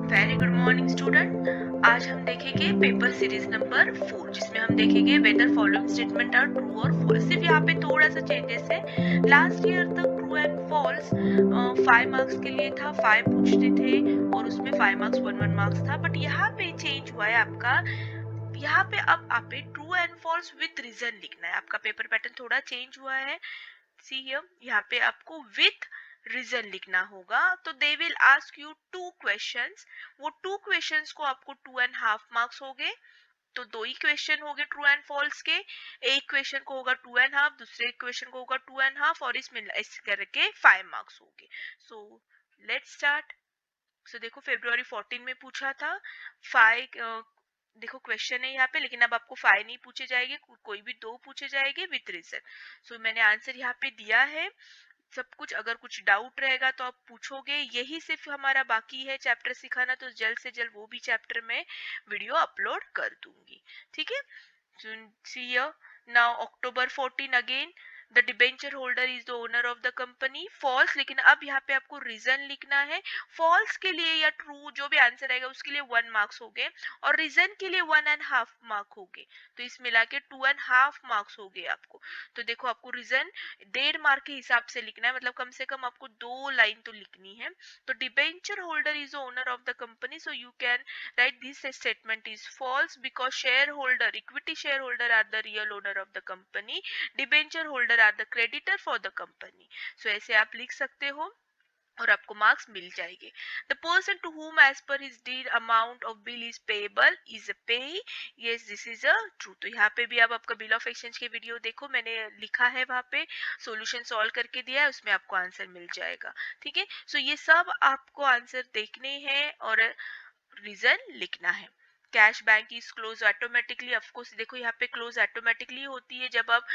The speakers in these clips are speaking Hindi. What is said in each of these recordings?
Very good morning student. आज हम देखेंगे पेपर सीरीज नंबर 4 जिसमें हम देखेंगे whether following statement are true और फॉल्स। सिर्फ यहाँ पे थोड़ा सा चेंजेस है। लास्ट ईयर तक ट्रू एंड फॉल्स 5 मार्क्स के लिए था, 5 पूछते थे और उसमें 5 मार्क्स 1 मार्क्स था। बट यहाँ पे चेंज हुआ है आपका। यहाँ पे अब आप true and false with reason लिखना है। आपका पेपर पैटर्न थोड़ा चेंज हुआ है। सी हियर, यहाँ पे आपको विथ रीजन लिखना होगा। तो they will ask you 2 questions. वो 2 क्वेश्चंस को आपको 2.5 मार्क्स हो गए। तो 2 ही क्वेश्चन हो गए ट्रू एंड फॉल्स के। एक क्वेश्चन को होगा 2.5, दूसरे क्वेश्चन को होगा 2.5 और इसमें इस करके 5 मार्क्स हो गए। So let's start. सो देखो February 14 में पूछा था 5। देखो क्वेश्चन है यहाँ पे, लेकिन अब आपको 5 नहीं पूछे जाएंगे, कोई भी 2 पूछे जाएंगे विथ रीजन। सो मैंने आंसर यहाँ पे दिया है सब कुछ। अगर कुछ डाउट रहेगा तो आप पूछोगे। यही सिर्फ हमारा बाकी है चैप्टर सिखाना, तो जल्द से जल्द वो भी चैप्टर में वीडियो अपलोड कर दूंगी। ठीक है। See here, now October 14 again the debenture holder is the owner of the company. False, लेकिन अब यहाँ पे आपको रीजन लिखना है। फॉल्स के लिए या ट्रू जो भी आंसर आएगा उसके लिए 1 मार्क्स हो गए और रीजन के लिए 1.5 मार्क हो गए। तो इस मिला के 2.5 मार्क्स हो गए आपको। तो देखो आपको रीजन 1.5 मार्क के हिसाब से लिखना है, मतलब कम से कम आपको 2 लाइन तो लिखनी है। तो debenture holder is the owner of the company, so you can write this statement is false because shareholder, equity shareholder are the real owner of the company, debenture holder are the creditor for the company। so ऐसे आप लिख सकते हो और आपको मार्क्स मिल जाएंगे। The person to whom as per his deed amount of bill is payable is a payee, yes this is a true। तो यहाँ पे भी आप आपका बिल ऑफ एक्सचेंज के वीडियो देखो, मैंने लिखा है वहाँ पे, सॉल्यूशन सॉल्व करके दिया है, उसमें आपको आंसर मिल जाएगा। ठीक है। सो ये सब आपको आंसर देखने हैं और रीजन लिखना है। Cash bank is close automatically, of course देखो यहाँ पे क्लोज ऑटोमेटिकली होती है जब आप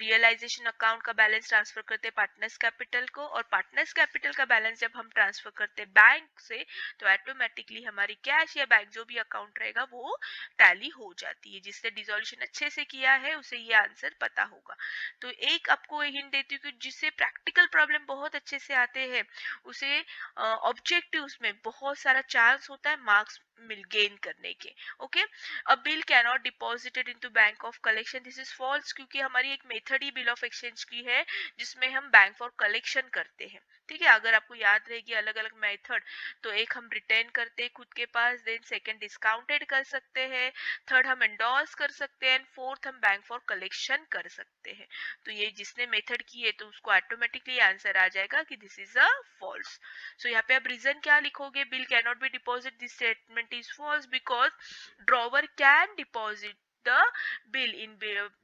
रियलाइजेशन अकाउंट का बैलेंस ट्रांसफर करते हैं पार्टनर्स कैपिटल को, और पार्टनर्स कैपिटल का बैलेंस जब हम ट्रांसफर करते हैं बैंक से तो ऑटोमेटिकली हमारी कैश या बैंक जो भी अकाउंट रहेगा वो टैली हो जाती है। जिससे डिसोल्यूशन अच्छे से किया है उसे ये आंसर पता होगा। तो एक आपको हिंट देती हूँ कि जिससे प्रैक्टिकल प्रॉब्लम बहुत अच्छे से आते हैं उसे ऑब्जेक्टिव्स में बहुत सारा चांस होता है मार्क्स मिल गेन करने के। Okay. A bill can not deposited into bank of collection, this is false, क्योंकि हमारी एक मेथड ही बिल ऑफ एक्सचेंज की है जिसमें हम बैंक फॉर कलेक्शन करते हैं। ठीक है। अगर आपको याद रहेगी अलग अलग मेथड, तो एक हम रिटेन करते हैं खुद के पास, देन सेकंड डिस्काउंटेड कर सकते हैं, थर्ड हम एंडोर्स कर सकते हैं, फोर्थ हम बैंक फॉर कलेक्शन कर सकते हैं। तो ये जिसने मेथड की है तो उसको ऑटोमेटिकली आंसर आ जाएगा कि this is a false. So यहाँ पे आप रीजन क्या लिखोगे? Bill can not be deposit, this statement is false because drawer can deposit the bill in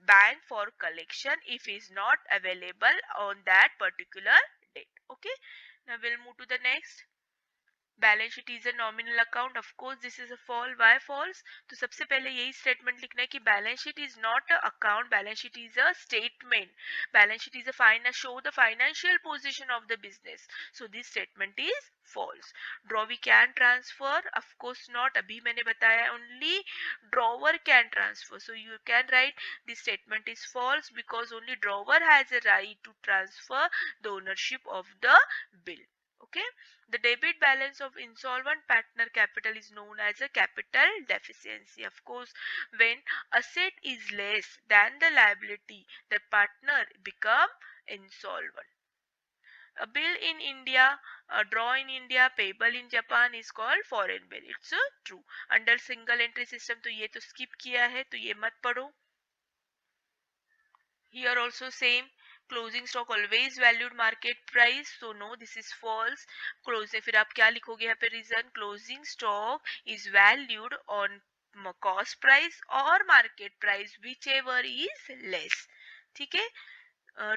bank for collection if is not available on that particular date। Okay, now we'll move to the next। Balance sheet is a nominal account, of course this is a fall. Why false? तो सबसे पहले यही स्टेटमेंट लिखना है कि balance sheet is not a account, balance sheet is a statement. Balance sheet is a final show the financial position of the business, so this statement is false. Draw we can transfer, of course not, अभी मैंने बताया only drawer can transfer, so you can write this statement is false because only drawer has a right to transfer the ownership of the bill. Okay, the debit balance of insolvent partner capital is known as a capital deficiency। Of course, when asset is less than the liability, the partner become insolvent। A bill in India, a draw in India, payable in Japan is called foreign bill। It's true। Under single entry system तो ये तो skip किया है, तो ये मत पढ़ो। Here also same, closing stock always valued market price, so no this is false। close फिर आप क्या लिखोगे यहाँ पे? Reason, closing stock is valued on cost price or market price whichever is less। ठीक है।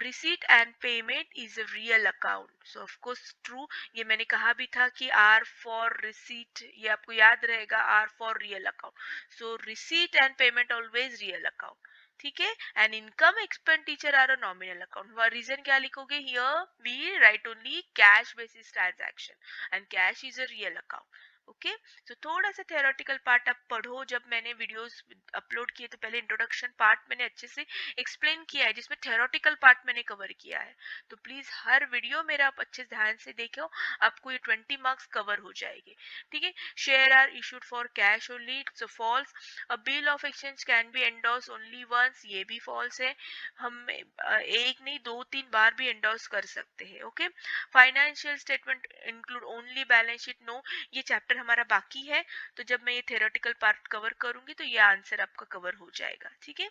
Receipt and payment is a real account, so of course true. ये मैंने कहा भी था कि आर फॉर रिसीट, ये आपको याद रहेगा, R for real account, so receipt and payment always real account. ठीक है। And income expenditure are a nominal account. Reason क्या लिखोगे? Here we write only cash basis transaction and cash is a real account. Okay. तो थोड़ा सा थ्योरेटिकल पार्ट आप पढ़ो, जब मैंने वीडियोस अपलोड किए तो पहले इंट्रोडक्शन पार्ट मैंने अच्छे से एक्सप्लेन किया है जिसमें थ्योरेटिकल पार्ट मैंने कवर किया है। तो प्लीज हर वीडियो मेरा आप अच्छे ध्यान से देखो, आपको ये 20 मार्क्स कवर हो जाएंगे। ठीक है। Share are issued for cash only, so false. A bill of exchange can be endorse only once, ये भी फॉल्स है। हम एक नहीं 2-3 बार भी एंडोर्स कर सकते हैं। Okay. Financial statement include only balance sheet, no, ये चैप्टर हमारा बाकी है। तो जब मैं ये थ्योरेटिकल पार्ट कवर करूंगी तो ये आंसर आपका कवर हो जाएगा। ठीक है।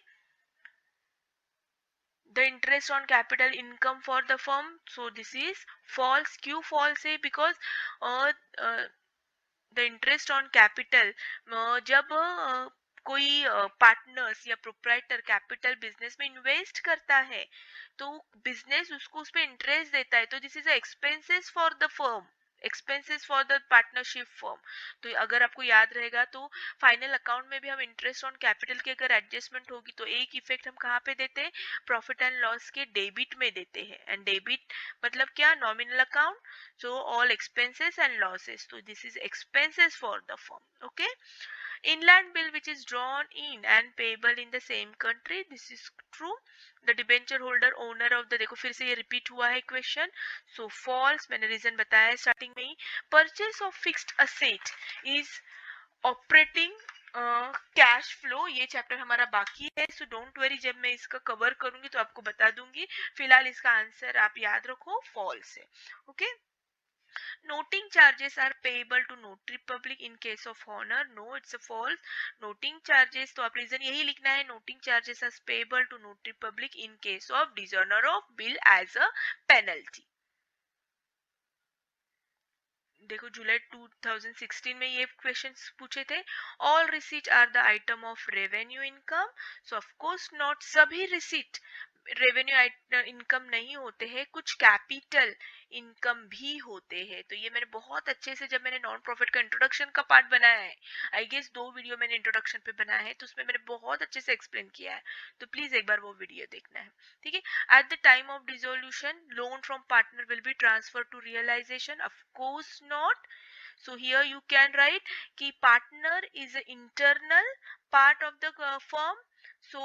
The interest on capital income for the firm, so this is false. क्यों फॉल्स है? Because the interest on capital, जब कोई पार्टनर्स या प्रोप्राइटर कैपिटल बिजनेस में इन्वेस्ट करता है तो बिजनेस उसको उस पर इंटरेस्ट देता है, तो this is expenses for the firm, expenses for the partnership firm. तो अगर आपको याद रहेगा तो फाइनल अकाउंट में भी हम इंटरेस्ट ऑन कैपिटल की अगर एडजस्टमेंट होगी तो एक इफेक्ट हम कहाँ पे देते हैं? प्रॉफिट एंड लॉस के डेबिट में देते हैं। एंड डेबिट मतलब क्या? Nominal account. So all expenses and losses. So this is expenses for the firm. Okay. Inland bill which is drawn in and payable in the same country. This is true. The debenture holder owner of the, देखो फिर से ये repeat हुआ है question. So false. मैंने reason बताया है starting में ही. Purchase of fixed asset is operating cash flow, ये चैप्टर हमारा बाकी है। सो डोंट वरी, जब मैं इसका कवर करूंगी तो आपको बता दूंगी। फिलहाल इसका आंसर आप याद रखो फॉल्स है। Okay. Noting charges are payable to notary public in case of honor. No, it's a false. Noting charges, तो आप रीजन यही लिखना है, noting charges are payable to notary public in case of dishonor of bill as a penalty. देखो जुलाई 2016 में ये क्वेश्चंस पूछे थे। All receipt are the item of revenue income, so of course not सभी रिसीट रेवेन्यू इनकम नहीं होते हैं, कुछ कैपिटल इनकम भी होते हैं। तो ये मैंने बहुत अच्छे से, जब मैंने नॉन प्रॉफिट का इंट्रोडक्शन का पार्ट बनाया है, आई गेस 2 वीडियो मैंने इंट्रोडक्शन पे बनाया है, तो उसमें मैंने बहुत अच्छे से एक्सप्लेन किया है। तो प्लीज एक बार वो वीडियो देखना है। ठीक है। At the time of dissolution loan from partner will be transfer to realisation, of course not. So here you can write कि partner is an internal part of the firm, so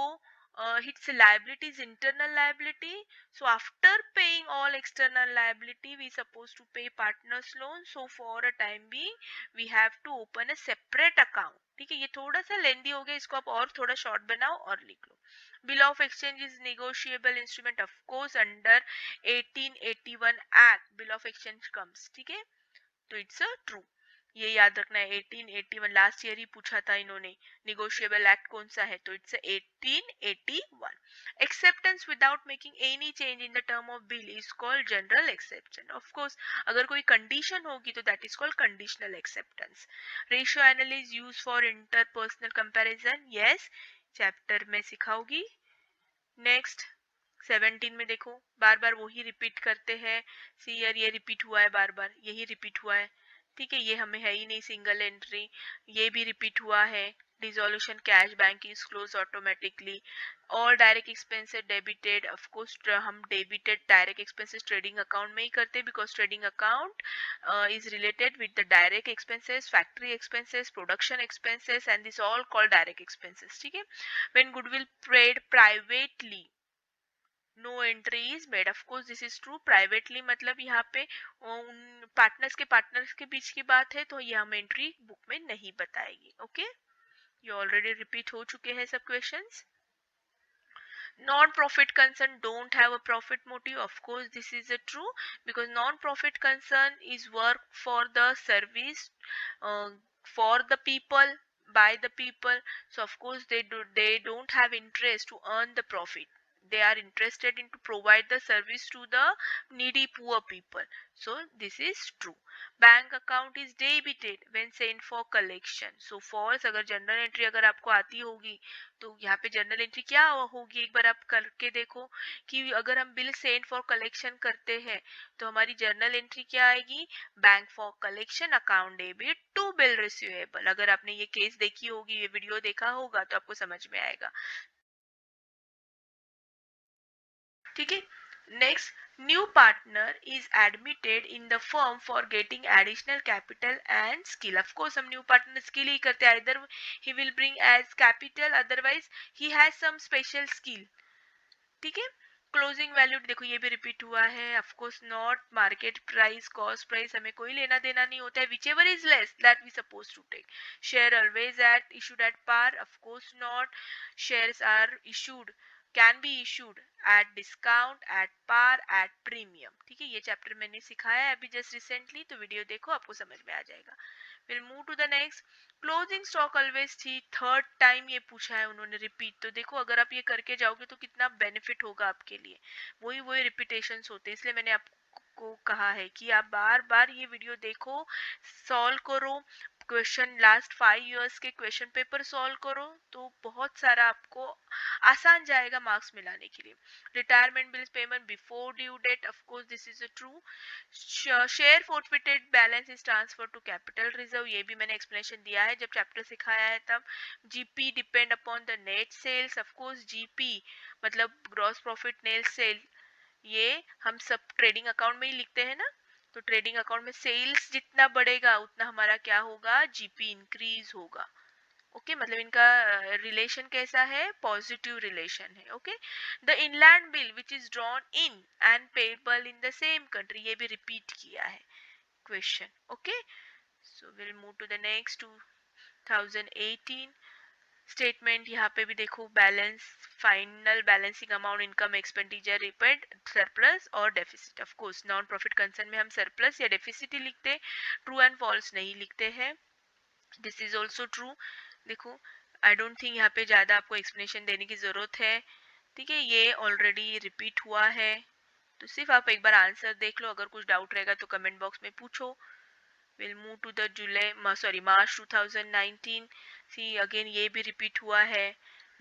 its liability is internal liability. So after paying all external liability we supposed to pay partners loan, so for a time being we have to open a separate account. ठीक है। ये थोड़ा सा लेंदी हो गया, इसको आप और थोड़ा शॉर्ट बनाओ और लिख लो। Bill of exchange is negotiable instrument, of course under 1881 act bill of exchange comes. ठीक है। तो इट्स अ ट्रू, ये याद रखना है। 1881 लास्ट ईयर ही पूछा था इन्होंने, निगोशिएबल एक्ट कौन सा है? तो it's 1881। Acceptance without making any change in the term of bill is called general exception. Of course अगर कोई कंडीशन होगी तो that is called conditional acceptance. Ratio analysis use for interpersonal comparison, yes chapter में सिखाओगी। नेक्स्ट 17 में देखो बार बार वही रिपीट करते हैं। सी ईयर ये रिपीट हुआ है, बार बार यही रिपीट हुआ है। ठीक है। ये हमें है ही नहीं सिंगल एंट्री, ये भी रिपीट हुआ है। Dissolution cash bank is close automatically. All direct expenses debited, of course हम debited direct expenses trading account में ही करते हैं, because trading account is related with the direct expenses, factory expenses, production expenses, and this all called direct expenses. ठीक है। When goodwill paid privately no entry is made, of course this is true. Privately मतलब यहाँ पे उन पार्टनर्स के बीच की बात है, तो ये हम एंट्री बुक में नहीं बताएगी। ओके। ये ऑलरेडी रिपीट हो चुके हैं सब questions. Non-profit concern don't have a profit motive, of course this is a true, because non-profit concern is work for the service, uh, for the people, by the people. So of course they don't have interest to earn the profit, they are interested in to provide the service to the needy poor people. So this is true. Bank account is debited when sent for collection, so false. अगर जर्नल एंट्री अगर आपको आती होगी तो यहाँ पे जर्नल एंट्री क्या होगी, एक बार आप करके देखो कि अगर हम बिल सेंड फॉर कलेक्शन करते हैं तो हमारी जर्नल एंट्री क्या आएगी? Bank for collection account debit to bill receivable. अगर आपने ये केस देखी होगी, ये वीडियो देखा होगा तो आपको समझ में आएगा। ठीक है। Next, new partner is admitted in the firm for getting additional capital and skill. Of course, हम new partner skill ही करते हैं. Either he will bring as capital, otherwise he has some special skill. ठीक है. क्लोजिंग वैल्यू देखो ये भी रिपीट हुआ है. Of course not market price, cost price हमें कोई लेना देना नहीं होता है. Which ever is less that we suppose to take. Share always at issued at par. Of course not. Shares are issued, can be issued at discount, at par, at premium. ठीक है, ये चैप्टर मैंने सिखाया है अभी जस्ट रिसेंटली, तो वीडियो देखो आपको समझ में आ जाएगा. We'll move to the next. Closing stock always थी. थर्ड टाइम ये पूछा है उन्होंने रिपीट. तो देखो अगर आप ये करके जाओगे तो कितना बेनिफिट होगा आपके लिए. वही वही रिपीटेशन होते हैं, इसलिए मैंने आपको कहा है कि आप बार बार ये वीडियो देखो, सॉल्व करो, क्वेश्चन लास्ट 5 years के क्वेश्चन पेपर सॉल्व करो, तो बहुत सारा आपको आसान जाएगा मार्क्स मिलाने के लिए. Retirement bills payment before due date, of course this is a true. Share forfeited balance is transfer to capital reserve, ये भी मैंने एक्सप्लेनेशन दिया है जब चैप्टर सिखाया है तब. GP depend upon the net sales. Of course GP मतलब ग्रॉस प्रॉफिट नेट सेल, ये हम सब ट्रेडिंग अकाउंट में ही लिखते हैं ना. तो ट्रेडिंग अकाउंट में सेल्स जितना बढ़ेगा उतना हमारा क्या होगा, जीपी इंक्रीज होगा. ओके मतलब इनका रिलेशन कैसा है, पॉजिटिव रिलेशन है. Okay. The inland bill which is drawn in and payable in the same country, ये भी रिपीट किया है question. Okay. So will move to the next 2018 statement. यहाँ पे भी देखो balance, final balancing amount, income, expenditure, repaid, surplus और deficit. Of course non profit concern में हम सरप्लस या डेफिसिट ही लिखते हैं, ट्रू एंड फॉल्स नहीं लिखते हैं. This is also true. देखो आई डोंट थिंक यहाँ पे ज़्यादा आपको एक्सप्लेनेशन देने की ज़रूरत है. ठीक है, ये ऑलरेडी रिपीट हुआ है, तो सिर्फ आप एक बार आंसर देख लो. अगर कुछ डाउट रहेगा तो कमेंट बॉक्स में पूछो. We'll move to the March 2019. See again ये भी रिपीट हुआ है,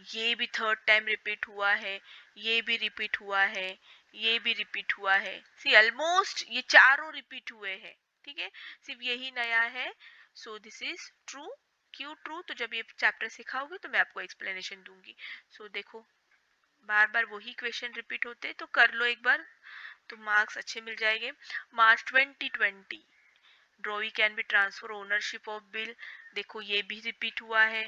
ये भी थर्ड टाइम रिपीट हुआ है, ये भी रिपीट हुआ है, ये भी रिपीट हुआ है. सी ऑलमोस्ट ये चारों रिपीट हुए हैं. ठीक है, सिर्फ यही नया है. सो दिस इज ट्रू. क्यों ट्रू, तो जब ये चैप्टर सिखाओगे तो मैं आपको एक्सप्लेनेशन दूंगी. सो देखो बार बार वही क्वेश्चन रिपीट होते, तो कर लो एक बार तो मार्क्स अच्छे मिल जाएंगे. मार्च 2020 ड्रॉई can be transfer ownership of bill. देखो ये भी रिपीट हुआ है,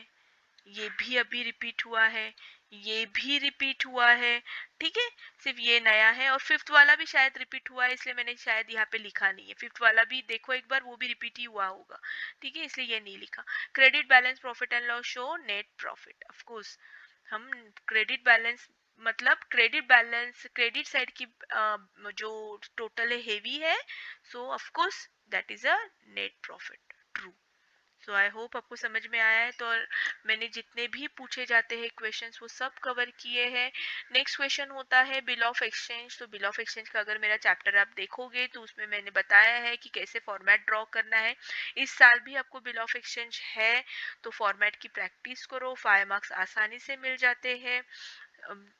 ये भी अभी रिपीट हुआ है, ये भी रिपीट हुआ है. ठीक है, सिर्फ ये नया है. और फिफ्थ वाला भी शायद रिपीट हुआ है, इसलिए मैंने शायद यहाँ पे लिखा नहीं है. फिफ्थ वाला भी देखो एक बार, वो भी रिपीट ही हुआ होगा. ठीक है, इसलिए ये नहीं लिखा. Credit balance profit and loss show net profit. Of course हम क्रेडिट बैलेंस मतलब क्रेडिट बैलेंस, क्रेडिट साइड की जो टोटल है हेवी है, सो of course that is a net profit. True. So I hope आपको समझ में आया है. तो मैंने जितने भी पूछे जाते हैं क्वेश्चंस वो सब कवर किए हैं. नेक्स्ट क्वेश्चन होता है बिल ऑफ एक्सचेंज. तो बिल ऑफ एक्सचेंज का अगर मेरा चैप्टर आप देखोगे तो उसमें मैंने बताया है कि कैसे फॉर्मेट ड्रॉ करना है. इस साल भी आपको बिल ऑफ एक्सचेंज है तो फॉर्मेट की प्रैक्टिस करो, 5 मार्क्स आसानी से मिल जाते हैं.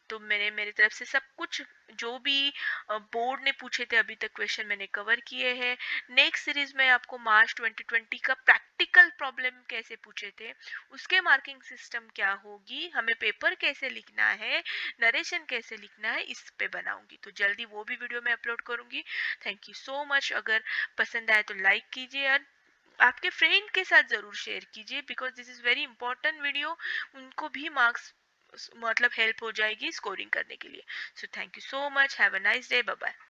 तो मैंने मेरी तरफ से सब कुछ जो भी बोर्ड ने पूछे थे अभी तक क्वेश्चन मैंने कवर किए हैं. नेक्स्ट सीरीज में आपको मार्च 2020 का प्रैक्टिकल प्रॉब्लम कैसे पूछे थे, उसके मार्किंग सिस्टम क्या होगी, हमें पेपर कैसे लिखना है, नरेशन कैसे लिखना है, इस पे बनाऊंगी. तो जल्दी वो भी वीडियो मैं अपलोड करूंगी. Thank you so much. अगर पसंद आए तो लाइक कीजिए और आपके फ्रेंड के साथ जरूर शेयर कीजिए, because this is very important video. उनको भी मार्क्स मतलब हेल्प हो जाएगी स्कोरिंग करने के लिए. So thank you so much. Have a nice day. Bye bye.